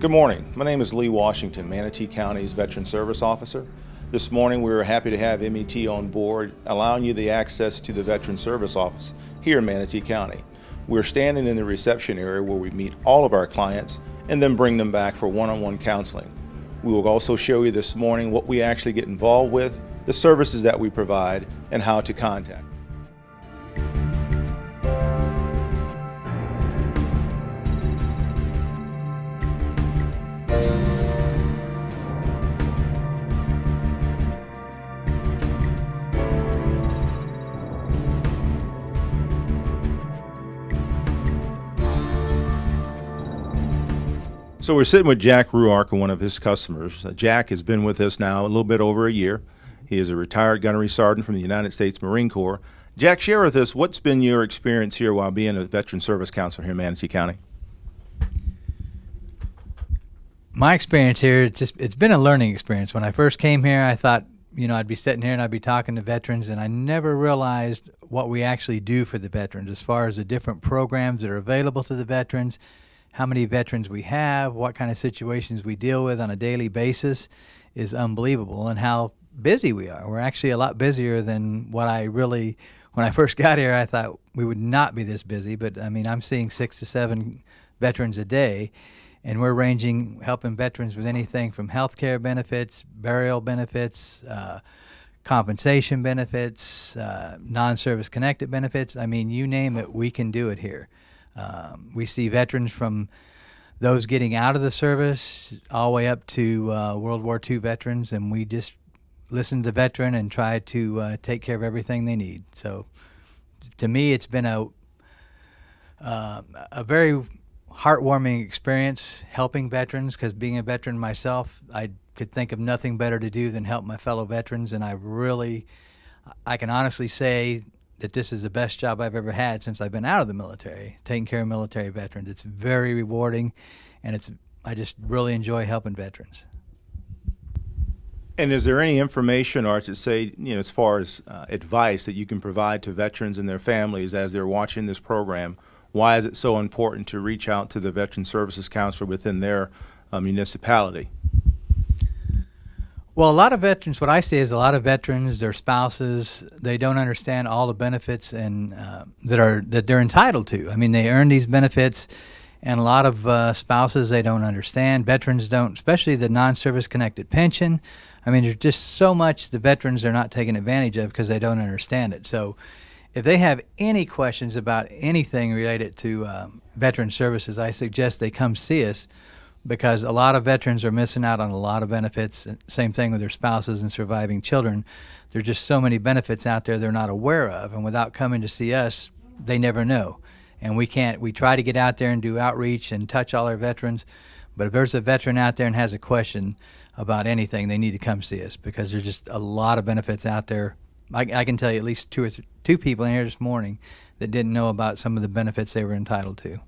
Good morning. My name is Lee Washington, Manatee County's Veteran Service Officer. This morning we were happy to have MET on board, allowing you the access to the Veteran Service Office here in Manatee County. We're standing in the reception area where we meet all of our clients and then bring them back for one-on-one counseling. We will also show you this morning what we actually get involved with, the services that we provide, and how to contact. So we're sitting with Jack Ruark, one of his customers. Jack has been with us now a little bit over a year. He is a retired gunnery sergeant from the United States Marine Corps. Jack, share with us what's been your experience here while being a veteran service counselor here in Manatee County. My experience here, it's been a learning experience. When I first came here, I thought, I'd be sitting here and I'd be talking to veterans, and I never realized what we actually do for the veterans as far as the different programs that are available to the veterans, how many veterans we have, what kind of situations we deal with on a daily basis is unbelievable, and how busy we are. We're actually a lot busier than when I first got here, I thought we would not be this busy, but I'm seeing 6 to 7 veterans a day, and we're helping veterans with anything from health care benefits, burial benefits, compensation benefits, non-service connected benefits. You name it, we can do it here. We see veterans from those getting out of the service all the way up to World War II veterans, and we just listen to the veteran and try to take care of everything they need. So to me, it's been a very heartwarming experience helping veterans, because being a veteran myself, I could think of nothing better to do than help my fellow veterans, and I can honestly say that this is the best job I've ever had since I've been out of the military, taking care of military veterans. It's very rewarding, and I just really enjoy helping veterans. And is there any information, or I should say, as far as advice that you can provide to veterans and their families as they're watching this program? Why is it so important to reach out to the Veteran Services Counselor within their municipality? Well, a lot of veterans, what I see is a lot of veterans, their spouses, they don't understand all the benefits and that they're entitled to. They earn these benefits, and a lot of spouses, they don't understand. Veterans don't, especially the non-service connected pension. There's just so much the veterans are not taking advantage of because they don't understand it. So if they have any questions about anything related to veteran services, I suggest they come see us, because a lot of veterans are missing out on a lot of benefits. Same thing with their spouses and surviving children. There's just so many benefits out there they're not aware of, and without coming to see us, they never know. And we try to get out there and do outreach and touch all our veterans, but if there's a veteran out there and has a question about anything, they need to come see us, because there's just a lot of benefits out there. I can tell you at least two people in here this morning that didn't know about some of the benefits they were entitled to.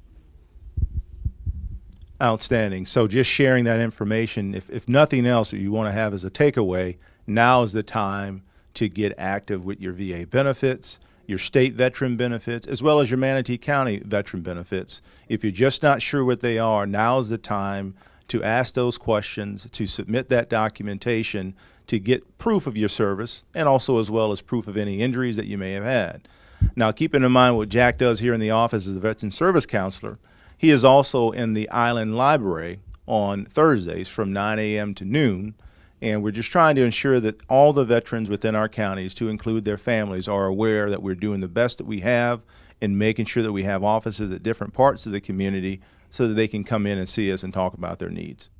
Outstanding. So just sharing that information, if nothing else that you want to have as a takeaway, now is the time to get active with your VA benefits, your state veteran benefits, as well as your Manatee County veteran benefits. If you're just not sure what they are, now is the time to ask those questions, to submit that documentation, to get proof of your service, and also as well as proof of any injuries that you may have had. Now, keeping in mind what Jack does here in the office as a veteran service counselor, he is also in the Island Library on Thursdays from 9 a.m. to noon, and we're just trying to ensure that all the veterans within our counties, to include their families, are aware that we're doing the best that we have in making sure that we have offices at different parts of the community so that they can come in and see us and talk about their needs.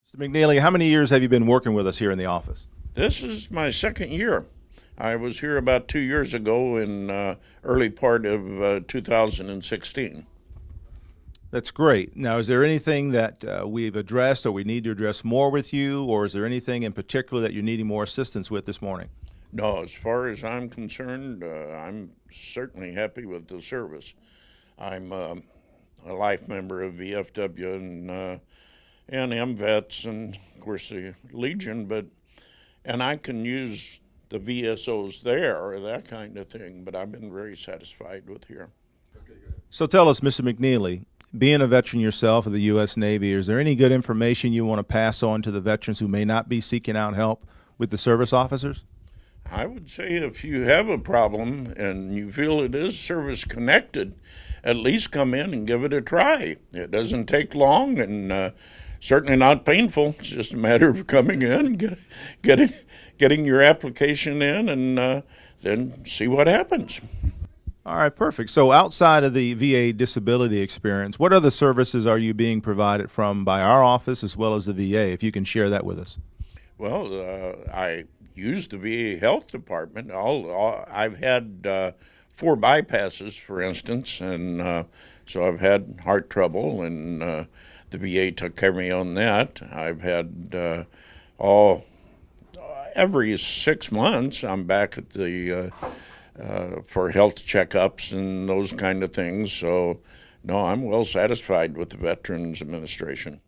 Mr. McNeely, how many years have you been working with us here in the office? This is my second year. I was here about 2 years ago in early part of 2016. That's great. Now, is there anything that we've addressed or we need to address more with you, or is there anything in particular that you're needing more assistance with this morning? No, as far as I'm concerned, I'm certainly happy with the service. I'm a life member of VFW and MVets and, of course, the Legion, and I can use the VSOs there or that kind of thing, but I've been very satisfied with here. So tell us, Mr. McNeely, being a veteran yourself of the U.S. Navy, is there any good information you want to pass on to the veterans who may not be seeking out help with the service officers? I would say if you have a problem and you feel it is service connected, at least come in and give it a try. It doesn't take long and certainly not painful. It's just a matter of coming in, getting your application in, and then see what happens. All right, perfect. So outside of the VA disability experience, what other services are you being provided from by our office as well as the VA, if you can share that with us? Well, I use the VA health department. I've had 4 bypasses, for instance, and so I've had heart trouble, and the VA took care of me on that. I've had every 6 months I'm back at the for health checkups and those kind of things. So, no, I'm well satisfied with the Veterans Administration.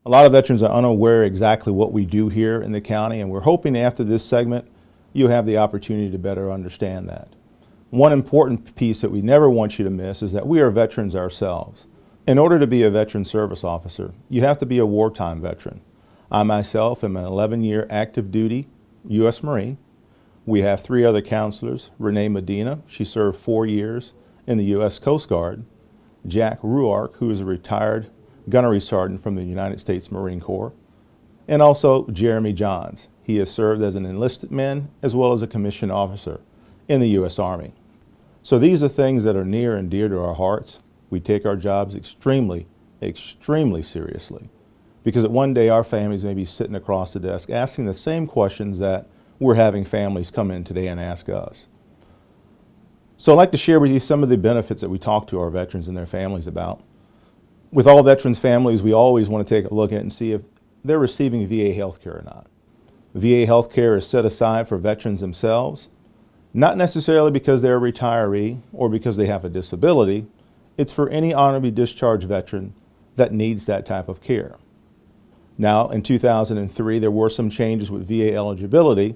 A lot of veterans are unaware exactly what we do here in the county, and we're hoping after this segment you have the opportunity to better understand that. One important piece that we never want you to miss is that we are veterans ourselves. In order to be a veteran service officer, you have to be a wartime veteran. I myself am an 11-year active duty U.S. Marine. We have 3 other counselors. Renee Medina, she served 4 years in the U.S. Coast Guard. Jack Ruark, who is a retired gunnery sergeant from the United States Marine Corps. And also Jeremy Johns. He has served as an enlisted man as well as a commissioned officer in the U.S. Army. So these are things that are near and dear to our hearts. We take our jobs extremely, extremely seriously, because one day our families may be sitting across the desk asking the same questions that we're having families come in today and ask us. So I'd like to share with you some of the benefits that we talk to our veterans and their families about. With all veterans' families, we always want to take a look at and see if they're receiving VA health care or not. VA health care is set aside for veterans themselves, not necessarily because they're a retiree or because they have a disability. It's for any honorably discharged veteran that needs that type of care. Now, in 2003, there were some changes with VA eligibility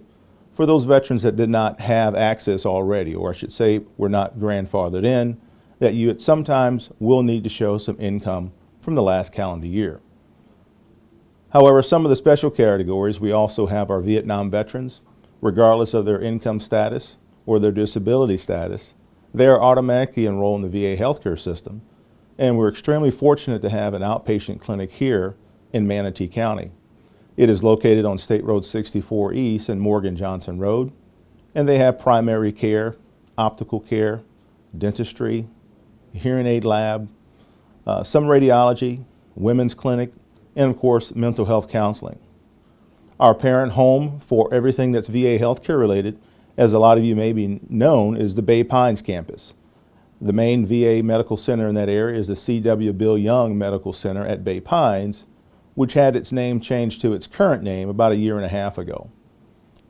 for those veterans that did not have access already, or I should say were not grandfathered in, that you at sometimes will need to show some income from the last calendar year. However, some of the special categories, we also have our Vietnam veterans. Regardless of their income status or their disability status, they are automatically enrolled in the VA healthcare system, and we're extremely fortunate to have an outpatient clinic here in Manatee County. It is located on State Road 64 East and Morgan Johnson Road, and they have primary care, optical care, dentistry, hearing aid lab, some radiology, women's clinic, and of course mental health counseling. Our parent home for everything that's VA healthcare related, as a lot of you may be known, is the Bay Pines campus. The main VA medical center in that area is the C.W. Bill Young Medical Center at Bay Pines, which had its name changed to its current name about 1.5 years ago.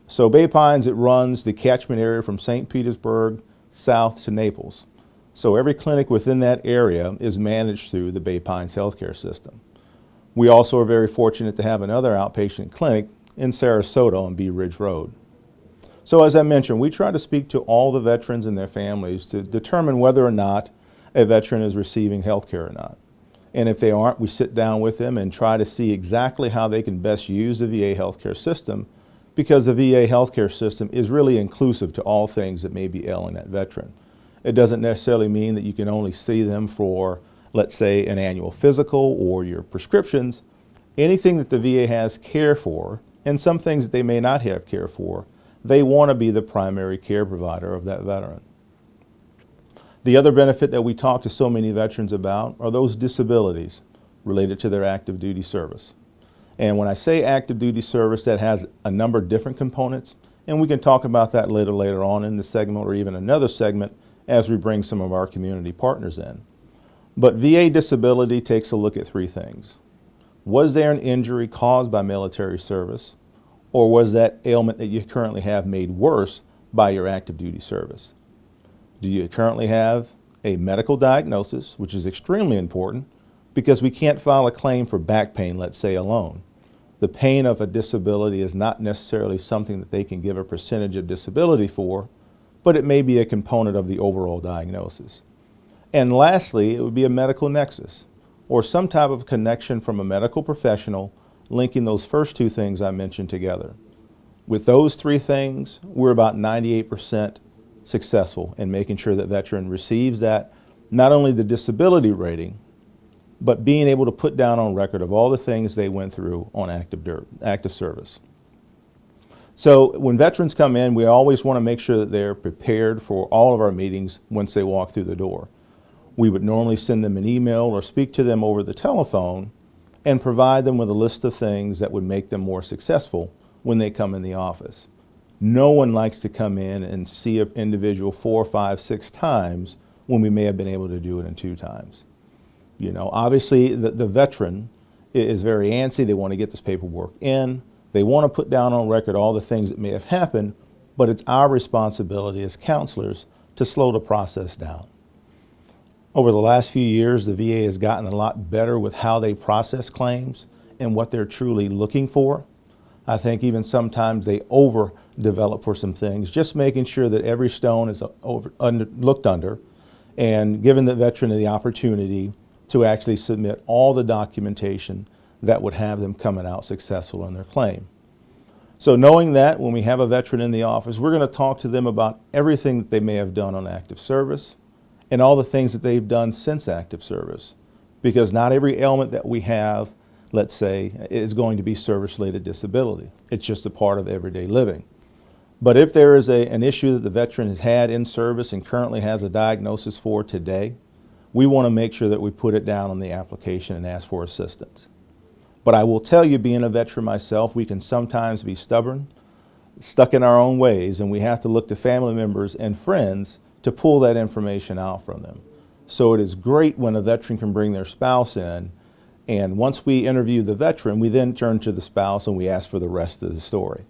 So Bay Pines, it runs the catchment area from St. Petersburg south to Naples. So every clinic within that area is managed through the Bay Pines healthcare system. We also are very fortunate to have another outpatient clinic in Sarasota on Bee Ridge Road. So as I mentioned, we try to speak to all the veterans and their families to determine whether or not a veteran is receiving health care or not. And if they aren't, we sit down with them and try to see exactly how they can best use the VA healthcare system, because the VA healthcare system is really inclusive to all things that may be ailing that veteran. It doesn't necessarily mean that you can only see them for, let's say, an annual physical or your prescriptions. Anything that the VA has care for, and some things that they may not have care for, they want to be the primary care provider of that veteran. The other benefit that we talk to so many veterans about are those disabilities related to their active duty service. And when I say active duty service, that has a number of different components, and we can talk about that later on in the segment or even another segment as we bring some of our community partners in. But VA disability takes a look at three things. Was there an injury caused by military service, or was that ailment that you currently have made worse by your active duty service? Do you currently have a medical diagnosis, which is extremely important because we can't file a claim for back pain, let's say, alone. The pain of a disability is not necessarily something that they can give a percentage of disability for, but it may be a component of the overall diagnosis. And lastly, it would be a medical nexus, or some type of connection from a medical professional linking those first two things I mentioned together. With those three things, we're about 98% successful in making sure that veteran receives that, not only the disability rating, but being able to put down on record of all the things they went through on active service. So when veterans come in, we always want to make sure that they're prepared for all of our meetings once they walk through the door. We would normally send them an email or speak to them over the telephone and provide them with a list of things that would make them more successful when they come in the office. No one likes to come in and see an individual 4, 5, 6 times when we may have been able to do it in 2 times. You know, obviously the veteran is very antsy. They want to get this paperwork in. They want to put down on record all the things that may have happened, but it's our responsibility as counselors to slow the process down. Over the last few years, the VA has gotten a lot better with how they process claims and what they're truly looking for. I think even sometimes they overdevelop for some things, just making sure that every stone is looked under and giving the veteran the opportunity to actually submit all the documentation that would have them coming out successful in their claim. So knowing that, when we have a veteran in the office, we're going to talk to them about everything that they may have done on active service and all the things that they've done since active service. Because not every ailment that we have, let's say, is going to be service-related disability. It's just a part of everyday living. But if there is an issue that the veteran has had in service and currently has a diagnosis for today, we want to make sure that we put it down on the application and ask for assistance. But I will tell you, being a veteran myself, we can sometimes be stubborn, stuck in our own ways, and we have to look to family members and friends to pull that information out from them. So it is great when a veteran can bring their spouse in, and once we interview the veteran, we then turn to the spouse and we ask for the rest of the story.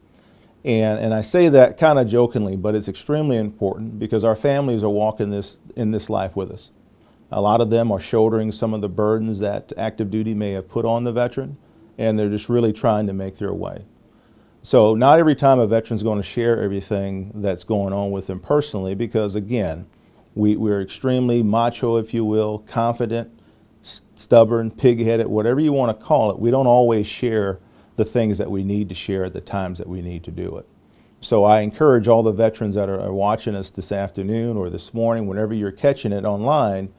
And I say that kind of jokingly, but it's extremely important because our families are walking in this life with us. A lot of them are shouldering some of the burdens that active duty may have put on the veteran, and they're just really trying to make their way. So not every time a veteran's going to share everything that's going on with them personally, because again, we're extremely macho, if you will, confident, stubborn, pig-headed, whatever you want to call it. We don't always share the things that we need to share at the times that we need to do it. So I encourage all the veterans that are watching us this afternoon or this morning, whenever you're catching it online,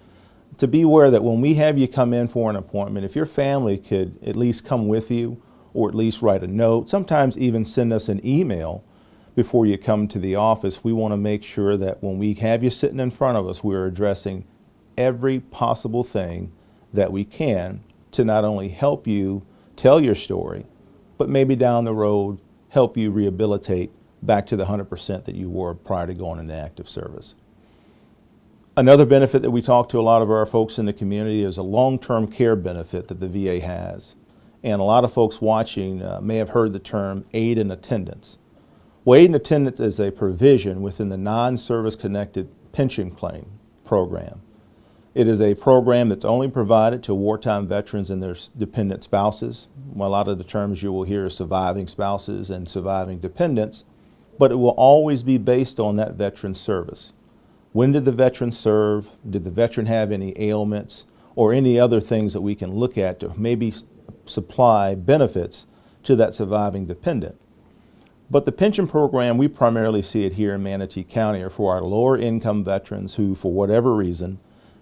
to be aware that when we have you come in for an appointment, if your family could at least come with you or at least write a note, sometimes even send us an email before you come to the office, we want to make sure that when we have you sitting in front of us, we're addressing every possible thing that we can to not only help you tell your story, but maybe down the road help you rehabilitate back to the 100% that you were prior to going into active service. Another benefit that we talk to a lot of our folks in the community is a long-term care benefit that the VA has. And a lot of folks watching may have heard the term aid in attendance. Well, aid in attendance is a provision within the non-service connected pension claim program. It is a program that's only provided to wartime veterans and their dependent spouses. Well, a lot of the terms you will hear are surviving spouses and surviving dependents, but it will always be based on that veteran's service. When did the veteran serve? Did the veteran have any ailments or any other things that we can look at to maybe supply benefits to that surviving dependent? But the pension program, we primarily see it here in Manatee County, are for our lower income veterans who, for whatever reason,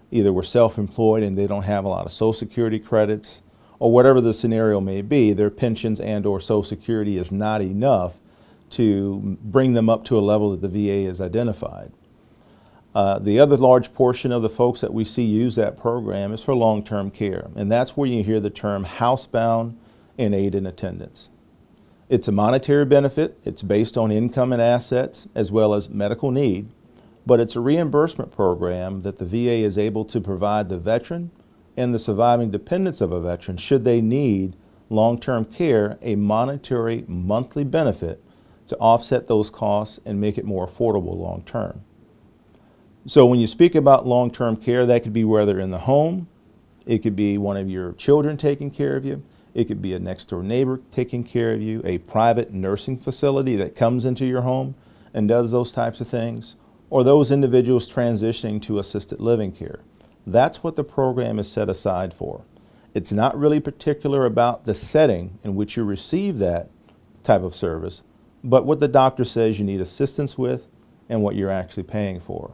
either were self-employed and they don't have a lot of Social Security credits, or whatever the scenario may be, their pensions and or Social Security is not enough to bring them up to a level that the VA has identified. The other large portion of the folks that we see use that program is for long-term care, and that's where you hear the term housebound and aid in attendance. It's a monetary benefit. It's based on income and assets as well as medical need, but it's a reimbursement program that the VA is able to provide the veteran and the surviving dependents of a veteran, should they need long-term care, a monetary monthly benefit to offset those costs and make it more affordable long-term. So when you speak about long-term care, that could be whether in the home, it could be one of your children taking care of you, it could be a next-door neighbor taking care of you, a private nursing facility that comes into your home and does those types of things, or those individuals transitioning to assisted living care. That's what the program is set aside for. It's not really particular about the setting in which you receive that type of service, but what the doctor says you need assistance with and what you're actually paying for.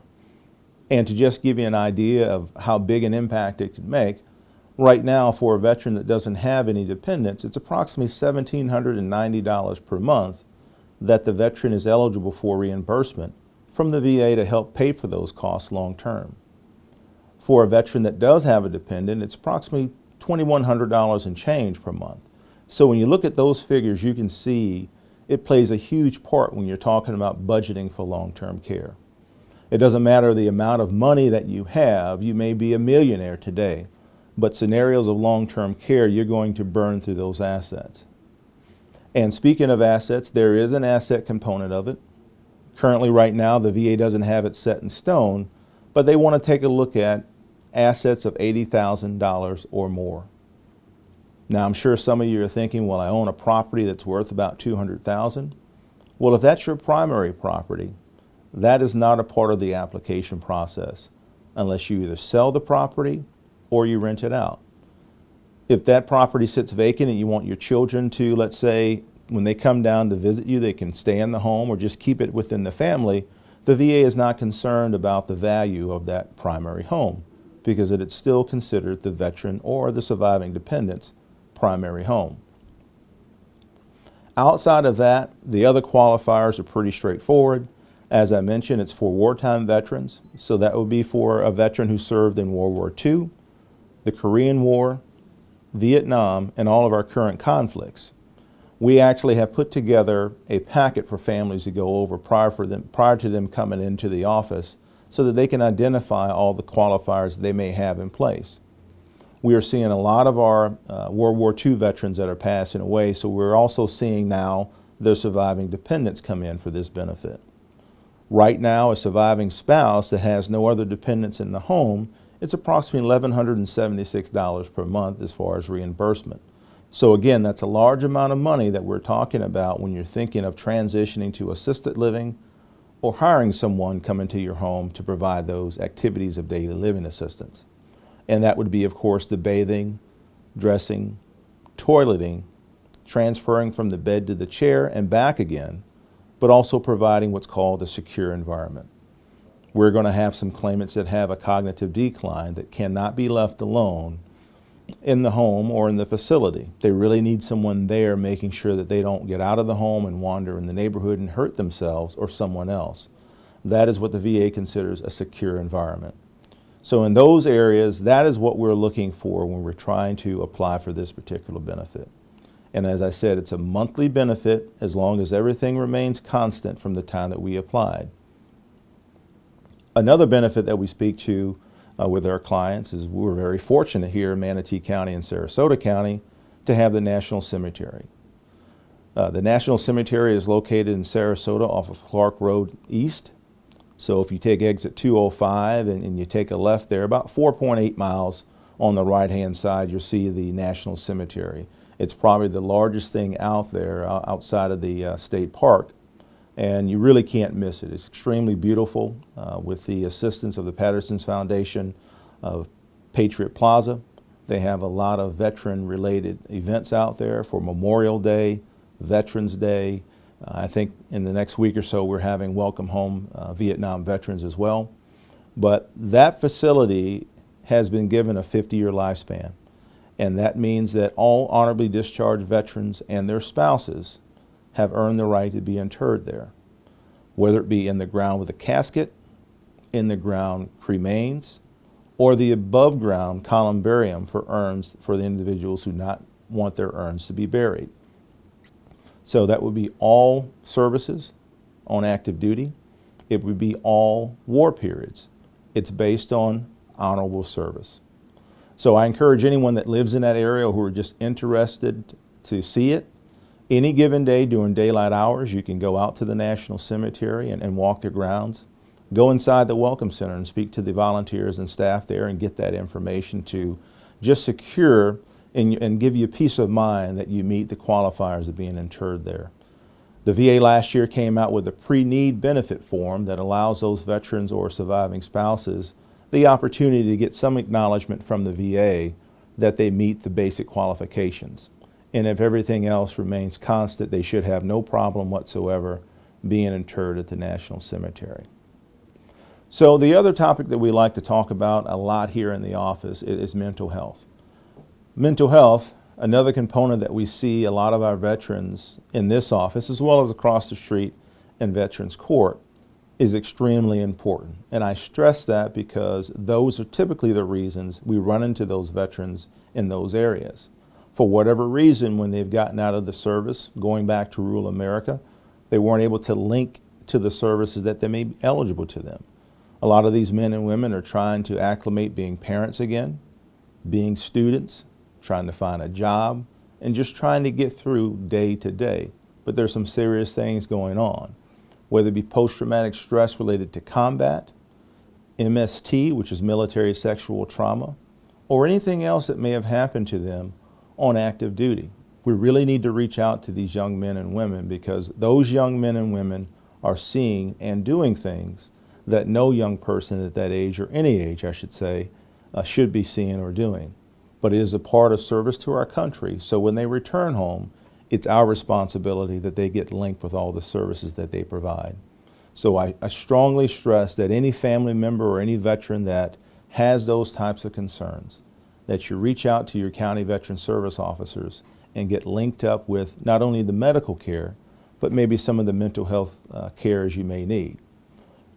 And to just give you an idea of how big an impact it could make, right now for a veteran that doesn't have any dependents, it's approximately $1,790 per month that the veteran is eligible for reimbursement from the VA to help pay for those costs long term. For a veteran that does have a dependent, it's approximately $2,100 and change per month. So when you look at those figures, you can see it plays a huge part when you're talking about budgeting for long-term care. It doesn't matter the amount of money that you have. You may be a millionaire today, but scenarios of long-term care, you're going to burn through those assets. And speaking of assets, there is an asset component of it. Currently, right now, the VA doesn't have it set in stone, but they want to take a look at assets of $80,000 or more. Now, I'm sure some of you are thinking, well, I own a property that's worth about $200,000. Well, if that's your primary property, that is not a part of the application process unless you either sell the property or you rent it out. If that property sits vacant and you want your children to, let's say, when they come down to visit you, they can stay in the home or just keep it within the family, the VA is not concerned about the value of that primary home because it is still considered the veteran or the surviving dependent's primary home. Outside of that, the other qualifiers are pretty straightforward. As I mentioned, it's for wartime veterans, so that would be for a veteran who served in World War II, the Korean War, Vietnam, and all of our current conflicts. We actually have put together a packet for families to go over prior to them coming into the office so that they can identify all the qualifiers they may have in place. We are seeing a lot of our World War II veterans that are passing away, so we're also seeing now their surviving dependents come in for this benefit. Right now, a surviving spouse that has no other dependents in the home, it's approximately $1,176 per month as far as reimbursement. So again, that's a large amount of money that we're talking about when you're thinking of transitioning to assisted living or hiring someone come into your home to provide those activities of daily living assistance. And that would be, of course, the bathing, dressing, toileting, transferring from the bed to the chair and back again, but also providing what's called a secure environment. We're going to have some claimants that have a cognitive decline that cannot be left alone in the home or in the facility. They really need someone there making sure that they don't get out of the home and wander in the neighborhood and hurt themselves or someone else. That is what the VA considers a secure environment. So in those areas, that is what we're looking for when we're trying to apply for this particular benefit. And as I said, it's a monthly benefit as long as everything remains constant from the time that we applied. Another benefit that we speak to with our clients is we're very fortunate here in Manatee County and Sarasota County to have the National Cemetery. The National Cemetery is located in Sarasota off of Clark Road East. So if you take exit 205 and you take a left there, about 4.8 miles on the right-hand side, you'll see the National Cemetery. It's probably the largest thing out there outside of the state park, and you really can't miss it. It's extremely beautiful with the assistance of the Patterson's Foundation of Patriot Plaza. They have a lot of veteran-related events out there for Memorial Day, Veterans Day. I think in the next week or so we're having Welcome Home Vietnam veterans as well. But that facility has been given a 50-year lifespan. And that means that all honorably discharged veterans and their spouses have earned the right to be interred there, whether it be in the ground with a casket, in the ground cremains, or the above ground columbarium for urns for the individuals who want their urns to be buried. So that would be all services on active duty. It would be all war periods. It's based on honorable service. So I encourage anyone that lives in that area who are just interested to see it. Any given day during daylight hours, you can go out to the National Cemetery and walk the grounds. Go inside the Welcome Center and speak to the volunteers and staff there and get that information to just secure and give you peace of mind that you meet the qualifiers of being interred there. The VA last year came out with a pre-need benefit form that allows those veterans or surviving spouses the opportunity to get some acknowledgement from the VA that they meet the basic qualifications. And if everything else remains constant, they should have no problem whatsoever being interred at the National Cemetery. So the other topic that we like to talk about a lot here in the office is mental health. Mental health, another component that we see a lot of our veterans in this office, as well as across the street in Veterans Court, is extremely important. And I stress that because those are typically the reasons we run into those veterans in those areas. For whatever reason, when they've gotten out of the service, going back to rural America, they weren't able to link to the services that they may be eligible to them. A lot of these men and women are trying to acclimate being parents again, being students, trying to find a job, and just trying to get through day to day. But there's some serious things going on, whether it be post-traumatic stress related to combat, MST, which is military sexual trauma, or anything else that may have happened to them on active duty. We really need to reach out to these young men and women because those young men and women are seeing and doing things that no young person at that age, or any age I should say, should be seeing or doing. But it is a part of service to our country, so when they return home, it's our responsibility that they get linked with all the services that they provide. So I strongly stress that any family member or any veteran that has those types of concerns, that you reach out to your county veteran service officers and get linked up with not only the medical care, but maybe some of the mental health cares you may need.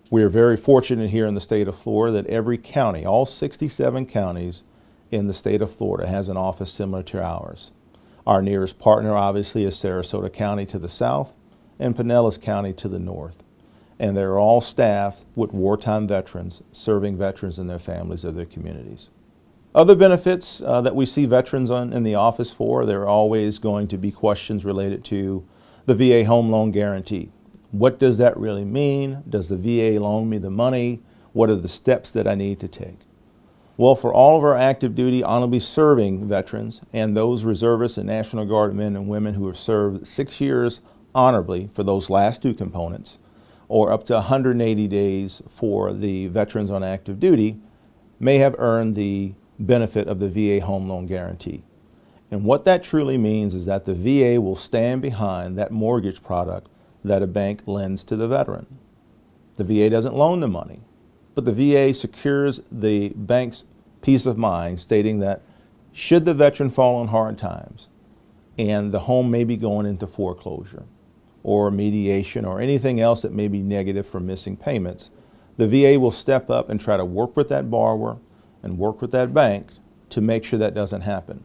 We are very fortunate here in the state of Florida that every county, all 67 counties in the state of Florida, has an office similar to ours. Our nearest partner obviously is Sarasota County to the south and Pinellas County to the north. And they're all staffed with wartime veterans serving veterans and their families of their communities. Other benefits that we see veterans in the office for, there are always going to be questions related to the VA Home Loan Guarantee. What does that really mean? Does the VA loan me the money? What are the steps that I need to take? Well, for all of our active duty, honorably serving veterans and those reservists and National Guard men and women who have served 6 years honorably for those last two components, or up to 180 days for the veterans on active duty, may have earned the benefit of the VA Home Loan Guarantee. And what that truly means is that the VA will stand behind that mortgage product that a bank lends to the veteran. The VA doesn't loan the money, but the VA secures the bank's peace of mind, stating that should the veteran fall on hard times and the home may be going into foreclosure or mediation or anything else that may be negative for missing payments, the VA will step up and try to work with that borrower and work with that bank to make sure that doesn't happen.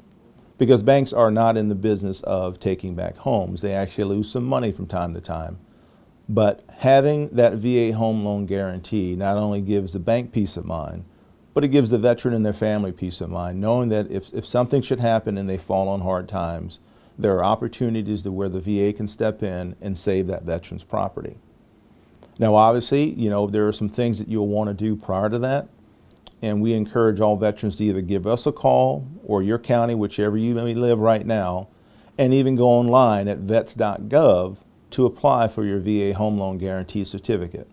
Because banks are not in the business of taking back homes. They actually lose some money from time to time. But having that VA home loan guarantee not only gives the bank peace of mind, but it gives the veteran and their family peace of mind, knowing that if something should happen and they fall on hard times, there are opportunities to where the VA can step in and save that veteran's property. Now, obviously, there are some things that you'll want to do prior to that. And we encourage all veterans to either give us a call or your county, whichever you may live right now, and even go online at vets.gov to apply for your VA Home Loan Guarantee Certificate.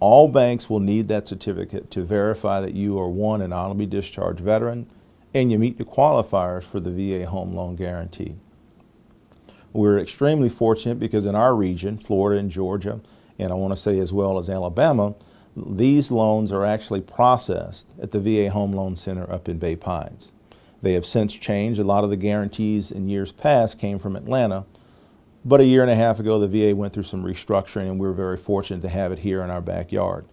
All banks will need that certificate to verify that you are, one, an honorably discharged veteran, and you meet the qualifiers for the VA Home Loan Guarantee. We're extremely fortunate because in our region, Florida and Georgia, and I want to say as well as Alabama, these loans are actually processed at the VA Home Loan Center up in Bay Pines. They have since changed. A lot of the guarantees in years past came from Atlanta, but a year and a half ago the VA went through some restructuring and we're very fortunate to have it here in our backyard.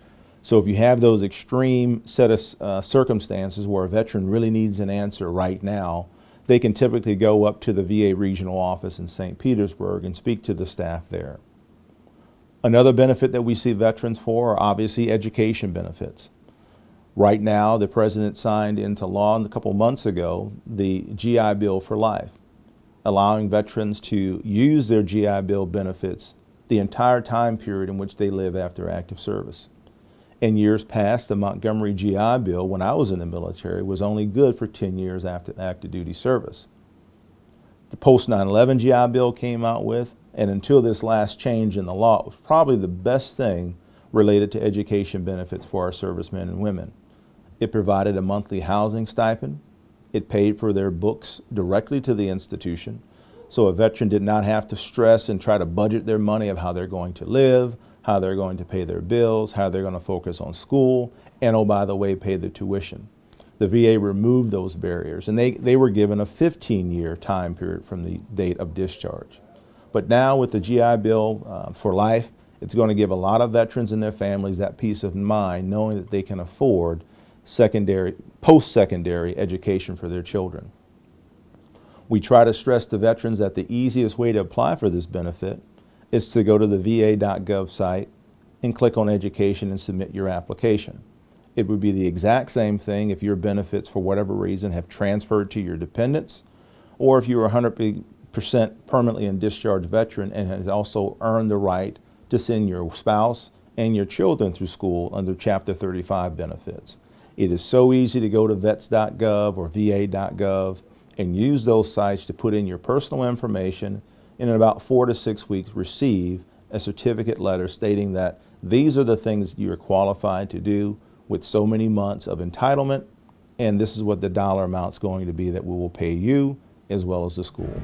So if you have those extreme set of circumstances where a veteran really needs an answer right now, they can typically go up to the VA regional office in St. Petersburg and speak to the staff there. Another benefit that we see veterans for are obviously education benefits. Right now, the President signed into law a couple months ago the GI Bill for life, allowing veterans to use their GI Bill benefits the entire time period in which they live after active service. In years past, the Montgomery GI Bill, when I was in the military, was only good for 10 years after active duty service. The post 9/11 GI Bill came out with, and until this last change in the law, it was probably the best thing related to education benefits for our servicemen and women. It provided a monthly housing stipend. It paid for their books directly to the institution, so a veteran did not have to stress and try to budget their money of how they're going to live, how they're going to pay their bills, how they're going to focus on school, and oh, by the way, pay the tuition. The VA removed those barriers, and they were given a 15-year time period from the date of discharge. But now with the GI Bill for life, it's going to give a lot of veterans and their families that peace of mind knowing that they can afford post-secondary education for their children. We try to stress to veterans that the easiest way to apply for this benefit is to go to the va.gov site and click on education and submit your application. It would be the exact same thing if your benefits for whatever reason have transferred to your dependents, or if you're 100% permanently and discharged veteran and has also earned the right to send your spouse and your children through school under Chapter 35 benefits. It is so easy to go to vets.gov or va.gov and use those sites to put in your personal information, and in about 4 to 6 weeks receive a certificate letter stating that these are the things you are qualified to do with so many months of entitlement, and this is what the dollar amount is going to be that we will pay you as well as the school.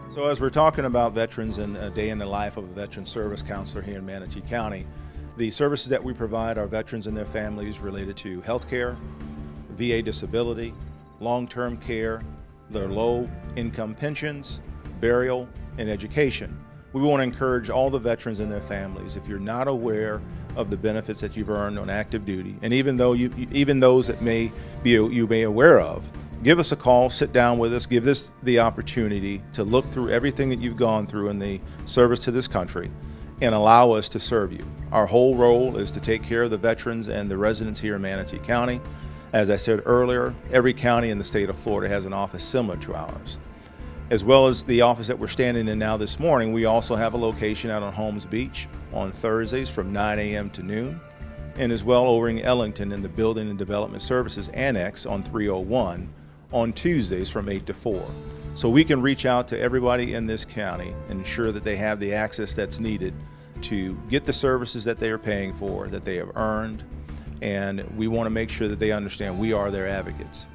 So as we're talking about veterans and a day in the life of a veteran service counselor here in Manatee County, the services that we provide are veterans and their families related to health care, VA disability, long-term care, their low-income pensions, burial, and education. We want to encourage all the veterans and their families, if you're not aware of the benefits that you've earned on active duty, and even those that you may aware of, give us a call, sit down with us, give us the opportunity to look through everything that you've gone through in the service to this country and allow us to serve you. Our whole role is to take care of the veterans and the residents here in Manatee County. As I said earlier, every county in the state of Florida has an office similar to ours. As well as the office that we're standing in now this morning, we also have a location out on Holmes Beach on Thursdays from 9 a.m. to noon, and as well over in Ellington in the Building and Development Services Annex on 301 on Tuesdays from 8 to 4. So we can reach out to everybody in this county and ensure that they have the access that's needed to get the services that they are paying for, that they have earned, and we want to make sure that they understand we are their advocates.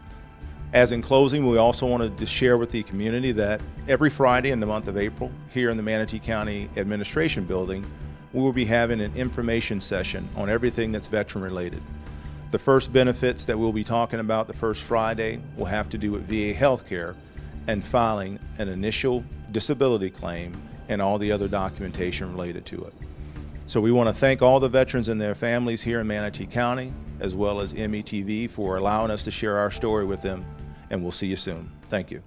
As in closing, we also wanted to share with the community that every Friday in the month of April, here in the Manatee County Administration Building, we will be having an information session on everything that's veteran related. The first benefits that we'll be talking about the first Friday will have to do with VA healthcare and filing an initial disability claim and all the other documentation related to it. So we want to thank all the veterans and their families here in Manatee County, as well as METV, for allowing us to share our story with them, and we'll see you soon. Thank you.